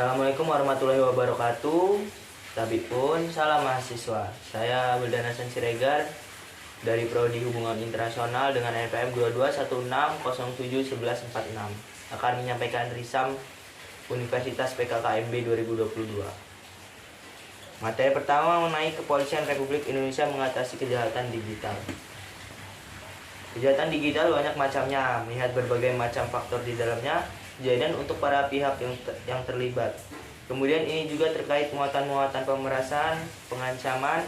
Assalamualaikum warahmatullahi wabarakatuh. Tabipun, salam mahasiswa. Saya Wildan Hasan Siregar dari Prodi Hubungan Internasional dengan NPM 2216071146 akan menyampaikan risam Universitas PKKMB 2022. Materi pertama mengenai Kepolisian Republik Indonesia mengatasi kejahatan digital. Kejahatan digital banyak macamnya, melihat berbagai macam faktor di dalamnya, kejadian untuk para pihak yang terlibat. Kemudian ini juga terkait muatan-muatan pemerasan, pengancaman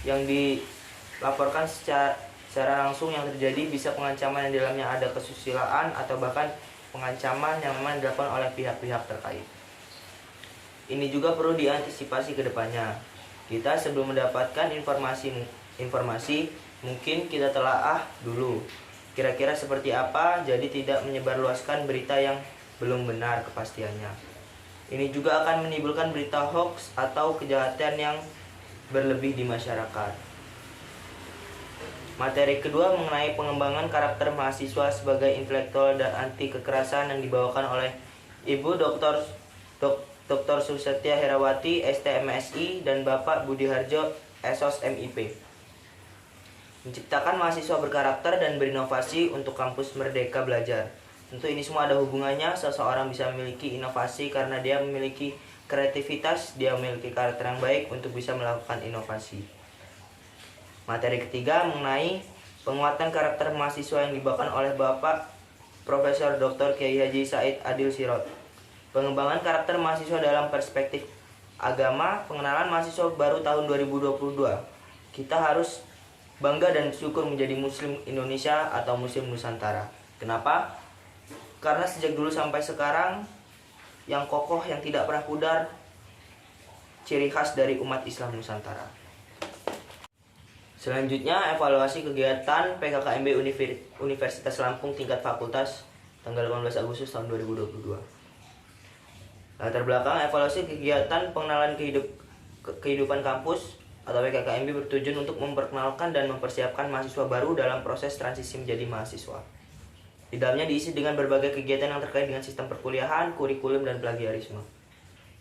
yang dilaporkan secara langsung yang terjadi, bisa pengancaman yang di dalamnya ada kesusilaan atau bahkan pengancaman yang memang dilakukan oleh pihak-pihak terkait. Ini juga perlu diantisipasi ke depannya. Kita sebelum mendapatkan informasi mungkin kita telaah dulu kira-kira seperti apa, jadi tidak menyebarluaskan berita yang belum benar kepastiannya. Ini juga akan menimbulkan berita hoax atau kejahatan yang berlebih di masyarakat. Materi kedua mengenai pengembangan karakter mahasiswa sebagai intelektual dan anti kekerasan yang dibawakan oleh Ibu Dr. Susetya Herawati, STMSI, dan Bapak Budi Harjo, SOS MIP. Menciptakan mahasiswa berkarakter dan berinovasi untuk kampus merdeka belajar. Tentu ini semua ada hubungannya. Seseorang bisa memiliki inovasi karena dia memiliki kreativitas, dia memiliki karakter yang baik untuk bisa melakukan inovasi. Materi ketiga mengenai penguatan karakter mahasiswa yang dibawakan oleh Bapak Profesor Dr. Kiai Haji Said Adil Sirot. Pengembangan karakter mahasiswa dalam perspektif agama, pengenalan mahasiswa baru tahun 2022. Kita harus bangga dan syukur menjadi Muslim Indonesia atau Muslim Nusantara. Kenapa? Karena sejak dulu sampai sekarang yang kokoh, yang tidak pernah pudar, ciri khas dari umat Islam Nusantara. Selanjutnya, evaluasi kegiatan PKKMB Universitas Lampung tingkat fakultas tanggal 18 Agustus tahun 2022. Latar belakang evaluasi kegiatan pengenalan kehidupan kampus atau PKKMB bertujuan untuk memperkenalkan dan mempersiapkan mahasiswa baru dalam proses transisi menjadi mahasiswa. Di dalamnya diisi dengan berbagai kegiatan yang terkait dengan sistem perkuliahan, kurikulum, dan plagiarisme.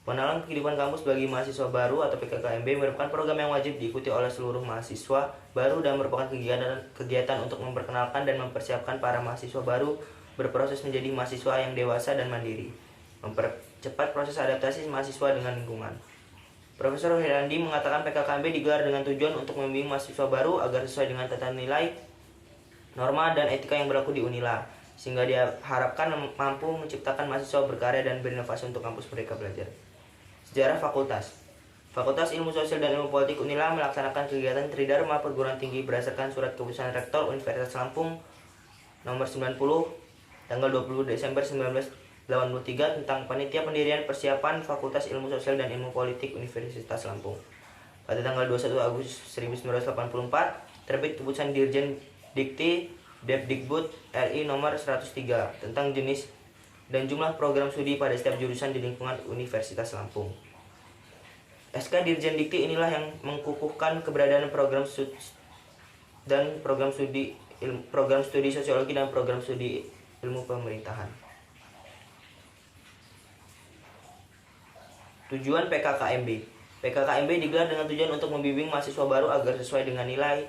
Pengenalan kehidupan kampus bagi mahasiswa baru atau PKKMB merupakan program yang wajib diikuti oleh seluruh mahasiswa baru dan merupakan kegiatan untuk memperkenalkan dan mempersiapkan para mahasiswa baru berproses menjadi mahasiswa yang dewasa dan mandiri, mempercepat proses adaptasi mahasiswa dengan lingkungan. Profesor Herandi mengatakan PKKMB digelar dengan tujuan untuk membimbing mahasiswa baru agar sesuai dengan tata nilai, norma, dan etika yang berlaku di Unila, sehingga diharapkan mampu menciptakan mahasiswa berkarya dan berinovasi untuk kampus merdeka belajar. Sejarah Fakultas. Fakultas Ilmu Sosial dan Ilmu Politik Unila melaksanakan kegiatan Tridharma Perguruan Tinggi berdasarkan Surat Keputusan Rektor Universitas Lampung nomor 90 tanggal 20 Desember 1983 tentang panitia pendirian persiapan Fakultas Ilmu Sosial dan Ilmu Politik Universitas Lampung. Pada tanggal 21 Agustus 1984, terbit Keputusan Dirjen Dikti Depdikbud RI nomor 103 tentang jenis dan jumlah program studi pada setiap jurusan di lingkungan Universitas Lampung. SK Dirjen Dikti inilah yang mengukuhkan keberadaan program studi sosiologi dan program studi ilmu pemerintahan. Tujuan PKKMB. PKKMB digelar dengan tujuan untuk membimbing mahasiswa baru agar sesuai dengan nilai,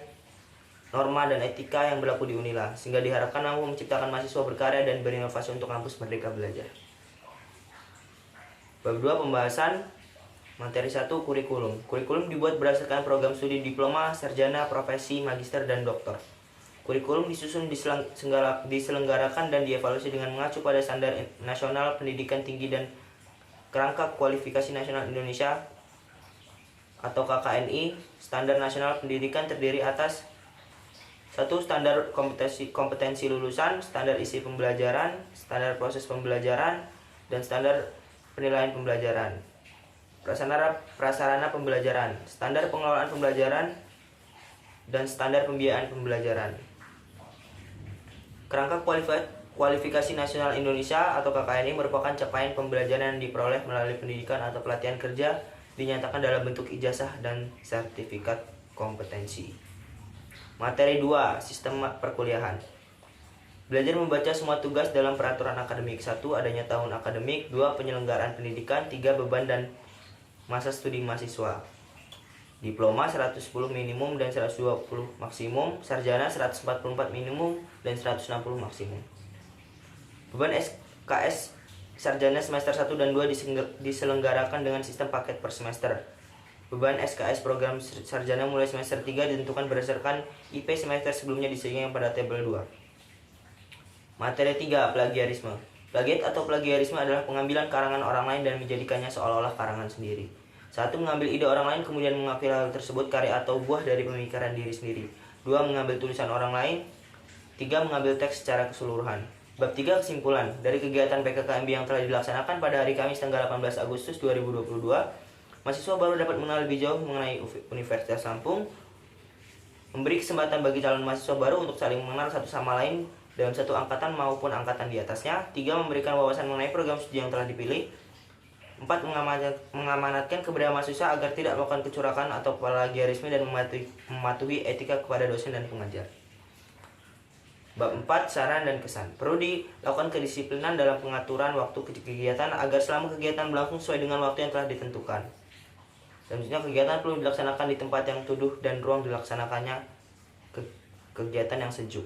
norma, dan etika yang berlaku di Unila, sehingga diharapkan mampu menciptakan mahasiswa berkarya dan berinovasi untuk kampus merdeka belajar. Bab 2 pembahasan materi 1 kurikulum. Kurikulum dibuat berdasarkan program studi diploma, sarjana, profesi, magister, dan doktor. Kurikulum disusun, diselenggarakan, dan dievaluasi dengan mengacu pada standar nasional pendidikan tinggi dan Kerangka Kualifikasi Nasional Indonesia atau KKNI. Standar Nasional Pendidikan terdiri atas 1. Standar kompetensi lulusan, standar isi pembelajaran, standar proses pembelajaran, dan standar penilaian pembelajaran. Prasarana pembelajaran, standar pengelolaan pembelajaran, dan standar pembiayaan pembelajaran. Kerangka Kualifikasi Nasional Indonesia atau KKNI merupakan capaian pembelajaran yang diperoleh melalui pendidikan atau pelatihan kerja, dinyatakan dalam bentuk ijazah dan sertifikat kompetensi. Materi 2 sistem perkuliahan. Belajar membaca semua tugas dalam peraturan akademik. 1. Adanya tahun akademik. 2. Penyelenggaraan pendidikan. 3. Beban dan masa studi mahasiswa. Diploma 110 minimum dan 120 maksimum. Sarjana 144 minimum dan 160 maksimum. Beban SKS sarjana semester 1 dan 2 diselenggarakan dengan sistem paket per semester. Beban SKS program sarjana mulai semester 3 ditentukan berdasarkan IP semester sebelumnya disediakan pada tabel 2. Materi 3. Plagiarisme. Plagiat atau plagiarisme adalah pengambilan karangan orang lain dan menjadikannya seolah-olah karangan sendiri. 1. Mengambil ide orang lain kemudian mengakui hal tersebut karya atau buah dari pemikiran diri sendiri. 2. Mengambil tulisan orang lain. 3. Mengambil teks secara keseluruhan. Bab 3. Kesimpulan. Dari kegiatan PKKMB yang telah dilaksanakan pada hari Kamis tanggal 18 Agustus 2022, mahasiswa baru dapat mengenal lebih jauh mengenai Universitas Lampung, memberi kesempatan bagi calon mahasiswa baru untuk saling mengenal satu sama lain dalam satu angkatan maupun angkatan di atasnya. 3. Memberikan wawasan mengenai program studi yang telah dipilih. 4. Mengamanatkan kepada mahasiswa agar tidak melakukan kecurangan atau plagiarisme dan mematuhi etika kepada dosen dan pengajar. Bab 4. Saran dan kesan. Perlu dilakukan kedisiplinan dalam pengaturan waktu kegiatan agar selama kegiatan berlangsung sesuai dengan waktu yang telah ditentukan. Selanjutnya, kegiatan perlu dilaksanakan di tempat yang teduh dan ruang dilaksanakannya kegiatan yang sejuk.